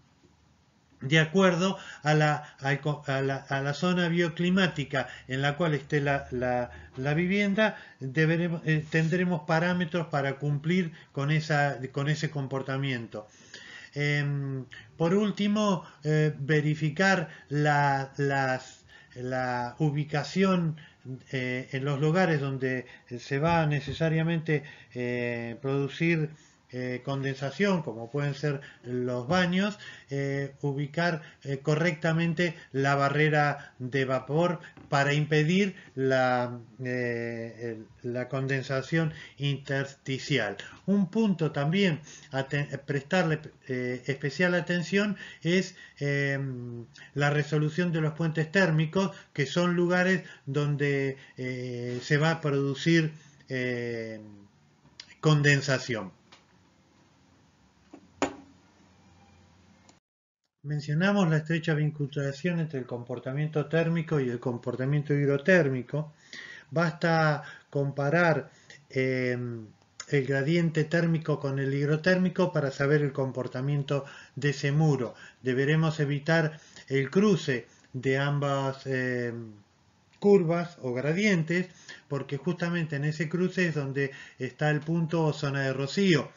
De acuerdo a la zona bioclimática en la cual esté la vivienda, tendremos parámetros para cumplir con ese comportamiento. Por último, verificar la ubicación en los lugares donde se va necesariamente producir condensación, como pueden ser los baños, ubicar correctamente la barrera de vapor para impedir la condensación intersticial. Un punto también a prestarle especial atención es la resolución de los puentes térmicos, que son lugares donde se va a producir condensación. Mencionamos la estrecha vinculación entre el comportamiento térmico y el comportamiento hidrotérmico. Basta comparar el gradiente térmico con el hidrotérmico para saber el comportamiento de ese muro. Deberemos evitar el cruce de ambas curvas o gradientes, porque justamente en ese cruce es donde está el punto o zona de rocío.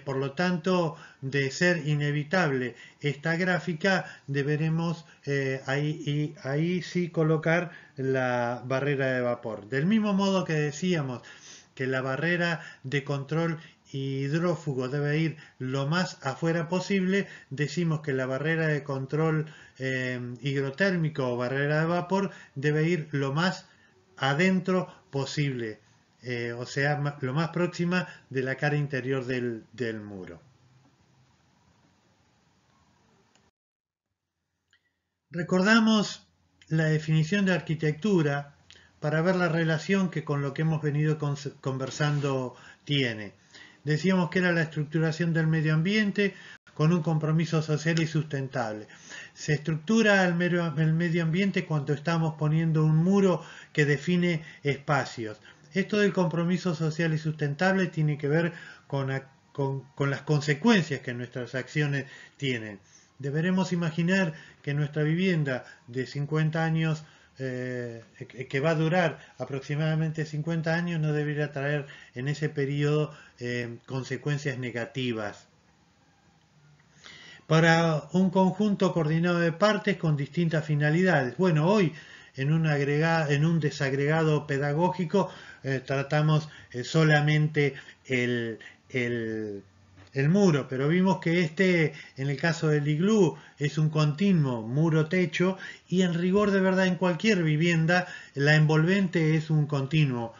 Por lo tanto, de ser inevitable esta gráfica, deberemos ahí sí colocar la barrera de vapor. Del mismo modo que decíamos que la barrera de control hidrófugo debe ir lo más afuera posible, decimos que la barrera de control higrotérmico o barrera de vapor debe ir lo más adentro posible. O sea, lo más próxima de la cara interior del muro. Recordamos la definición de arquitectura para ver la relación que con lo que hemos venido conversando tiene. Decíamos que era la estructuración del medio ambiente con un compromiso social y sustentable. Se estructura el medio ambiente cuando estamos poniendo un muro que define espacios. Esto del compromiso social y sustentable tiene que ver con las consecuencias que nuestras acciones tienen. Deberemos imaginar que nuestra vivienda de 50 años, que va a durar aproximadamente 50 años, no debería traer en ese periodo consecuencias negativas. Para un conjunto coordinado de partes con distintas finalidades. Bueno, hoy en un desagregado pedagógico tratamos solamente el muro, pero vimos que en el caso del iglú, es un continuo muro-techo, y en rigor de verdad en cualquier vivienda la envolvente es un continuo.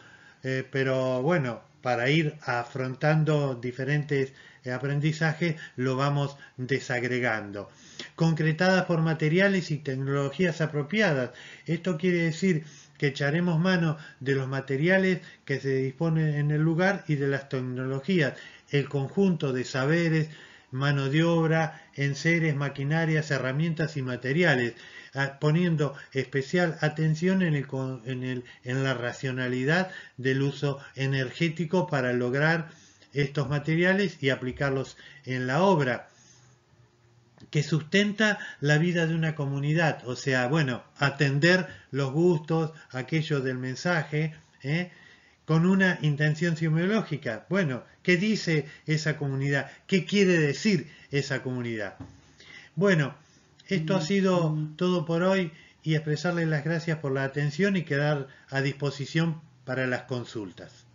Pero bueno, para ir afrontando diferentes aprendizajes lo vamos desagregando. Concretadas por materiales y tecnologías apropiadas. Esto quiere decir que echaremos mano de los materiales que se disponen en el lugar y de las tecnologías, el conjunto de saberes, mano de obra, enseres, maquinarias, herramientas y materiales. poniendo especial atención en la racionalidad del uso energético para lograr estos materiales y aplicarlos en la obra que sustenta la vida de una comunidad, o sea, bueno, atender los gustos, aquello del mensaje, con una intención semiológica. Bueno, ¿qué dice esa comunidad? ¿Qué quiere decir esa comunidad? Bueno, esto ha sido todo por hoy y expresarles las gracias por la atención y quedar a disposición para las consultas.